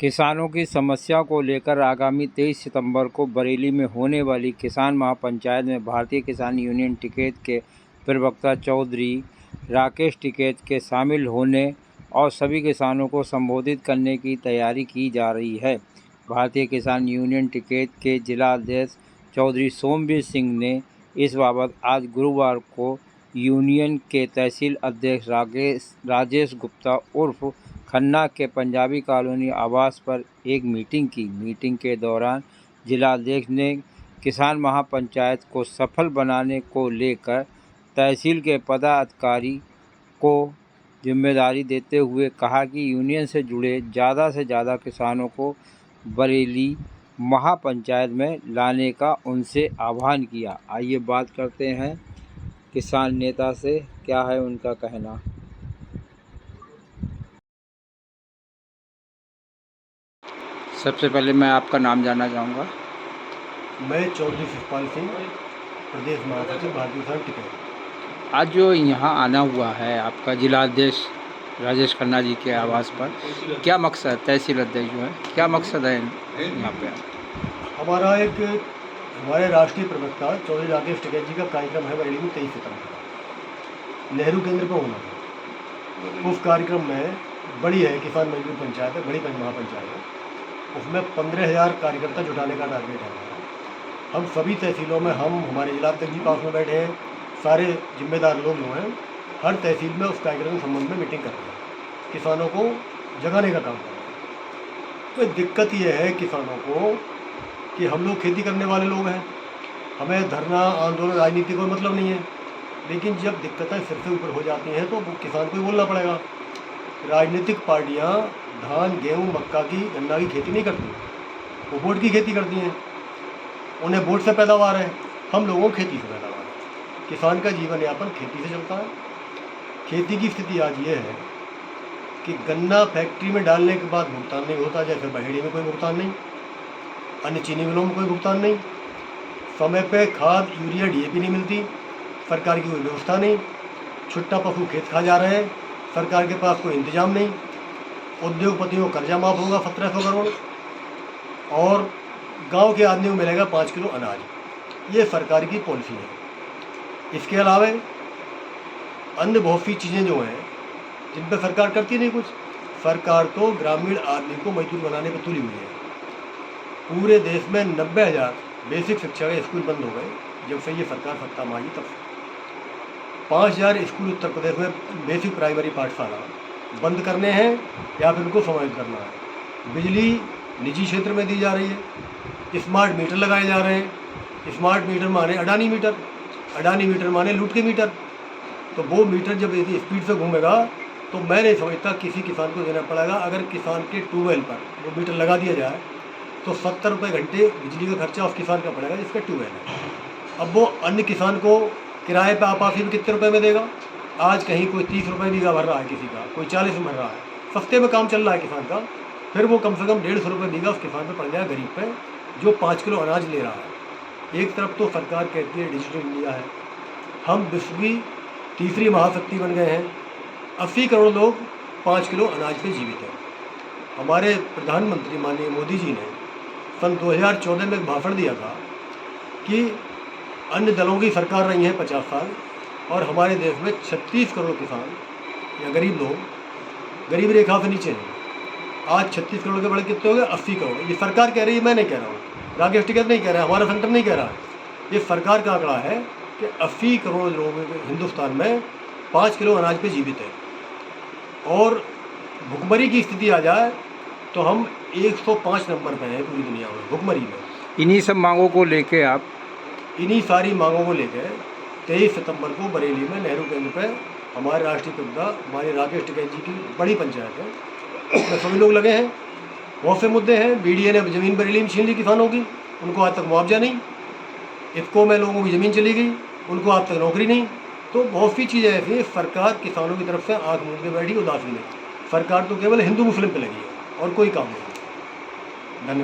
किसानों की समस्या को लेकर आगामी 23 सितंबर को बरेली में होने वाली किसान महापंचायत में भारतीय किसान यूनियन टिकैत के प्रवक्ता चौधरी राकेश टिकैत के शामिल होने और सभी किसानों को संबोधित करने की तैयारी की जा रही है। भारतीय किसान यूनियन टिकैत के जिला अध्यक्ष चौधरी सोमवीर सिंह ने इस बाबत आज गुरुवार को यूनियन के तहसील अध्यक्ष राजेश गुप्ता उर्फ खन्ना के पंजाबी कॉलोनी आवास पर एक मीटिंग की। मीटिंग के दौरान जिलाध्यक्ष ने किसान महापंचायत को सफल बनाने को लेकर तहसील के पदाधिकारी को जिम्मेदारी देते हुए कहा कि यूनियन से जुड़े ज़्यादा से ज़्यादा किसानों को बरेली महापंचायत में लाने का उनसे आह्वान किया। आइए बात करते हैं किसान नेता से, क्या है उनका कहना। सबसे पहले मैं आपका नाम जानना चाहूँगा। मैं चौधरी शिवपाल सिंह, प्रदेश महासचिव भारतीय किसान टिकैत। आज जो यहाँ आना हुआ है आपका जिलाध्यक्ष राजेश खन्ना जी के आवास पर, क्या मकसद, तहसील अध्यक्ष जो है, क्या मकसद है यहाँ पे? हमारे राष्ट्रीय प्रवक्ता चौधरी राकेश टिकैत जी का कार्यक्रम है बरेली में 23 सितंबर का, नेहरू केंद्र पर होना है। उस कार्यक्रम में बड़ी है किसान मजदूर पंचायत है, बड़ी महापंचायत है। उसमें 15,000 कार्यकर्ता जुटाने का टारगेट है। हम सभी तहसीलों में, हमारे जिलाध्यक्ष जी पास में बैठे हैं, सारे जिम्मेदार लोग जो हैं हर तहसील में उस कार्यक्रम के संबंध में मीटिंग कर रहे हैं, किसानों को जगाने का काम कर रहे हैं। तो दिक्कत ये है किसानों को कि हम लोग खेती करने वाले लोग हैं, हमें धरना आंदोलन राजनीति कोई मतलब नहीं है, लेकिन जब दिक्कतें सिर से ऊपर हो जाती हैं तो किसान को ही बोलना पड़ेगा। राजनीतिक पार्टियां धान, गेहूं, मक्का की, गन्ना की खेती नहीं करती, वो वोट की खेती करती हैं। उन्हें वोट से पैदावार है, हम लोगों को खेती से पैदावार है। किसान का जीवन यापन खेती से चलता है। खेती की स्थिति आज ये है कि गन्ना फैक्ट्री में डालने के बाद भुगतान नहीं होता, जैसे बहेड़ी में कोई भुगतान नहीं, अन्य चीनी मिलों में कोई भुगतान नहीं, समय पे खाद, यूरिया, DAP नहीं मिलती, सरकार की कोई व्यवस्था नहीं, छुट्टा पशु खेत खा जा रहे हैं, सरकार के पास कोई इंतजाम नहीं, उद्योगपतियों को कर्जा माफ होगा 1700 करोड़, और गांव के आदमी को मिलेगा 5 किलो अनाज। ये सरकार की पॉलिसी है। इसके अलावा अन्य बहुत सी चीज़ें जो हैं जिन पर सरकार करती नहीं कुछ। सरकार तो ग्रामीण आदमी को मजदूर बनाने पर तुली हुई है। पूरे देश में 90,000 बेसिक शिक्षा के स्कूल बंद हो गए जब से ये सरकार सत्ता में आई, तब से 5,000 स्कूल उत्तर प्रदेश में बेसिक प्राइमरी पाठशाला बंद करने हैं या फिर उनको समाप्त करना है। बिजली निजी क्षेत्र में दी जा रही है, स्मार्ट मीटर लगाए जा रहे हैं। स्मार्ट मीटर माने अडानी मीटर, अडानी मीटर माने लूट के मीटर। तो वो मीटर जब इतनी स्पीड से घूमेगा तो मैं नहीं समझता किसी किसान को देना पड़ेगा। अगर किसान के ट्यूबवेल पर वो मीटर लगा दिया जाए तो 70 रुपये घंटे बिजली का खर्चा उस किसान का पड़ेगा जिसका ट्यूबवेल है। अब वो अन्य किसान को किराए पर आपासी में कितने रुपए में देगा? आज कहीं कोई 30 रुपये बीघा भर रहा है, किसी का कोई 40 में भर रहा है, सस्ते में काम चल रहा है किसान का। फिर वो कम से कम 150 रुपये बीघा उस किसान पे पड़ जाए, गरीब पे, जो 5 किलो अनाज ले रहा है। एक तरफ तो सरकार कहती है डिजिटल इंडिया है, हम विश्व की तीसरी महाशक्ति बन गए हैं, 80 करोड़ लोग 5 किलो अनाज पे जीवित हैं। हमारे प्रधानमंत्री माननीय मोदी जी ने सन 2014 में एक भाषण दिया था कि अन्य दलों की सरकार रही है 50 साल और हमारे देश में 36 करोड़ किसान या गरीब लोग गरीब रेखा से नीचे हैं। आज 36 करोड़ के बड़े कितने हो गए? 80 करोड़। ये सरकार कह रही है, मैं नहीं कह रहा हूँ, राकेश टिकैत नहीं कह रहा है, हमारा सेंटर नहीं कह रहा है। ये सरकार का आंकड़ा है कि 80 करोड़ लोग हिंदुस्तान में 5 किलो अनाज पे जीवित है। और भुखमरी की स्थिति आ जाए तो हम 105 नंबर पे हैं पूरी दुनिया में भुखमरी में। इन्हीं सब मांगों को लेके आप, इन्हीं सारी मांगों को लेकर 23 सितंबर को बरेली में नेहरू केंद्र पे हमारे राष्ट्रीय प्रवक्ता हमारे राकेश टिकैत जी की बड़ी पंचायत है, उसमें सभी लोग लगे हैं। बहुत से मुद्दे हैं। BDA ने ज़मीन बरेली में छीन ली किसानों की, उनको आज तक मुआवजा नहीं। इफ़को में लोगों की ज़मीन चली गई, उनको आज तक नौकरी नहीं। तो बहुत सी चीज़ें ऐसी हैं। सरकार किसानों की तरफ से आँख मूंद के बैठी, उदासीन है। सरकार तो केवल हिंदू मुस्लिम पे लगी है और कोई काम नहीं। धन्यवाद।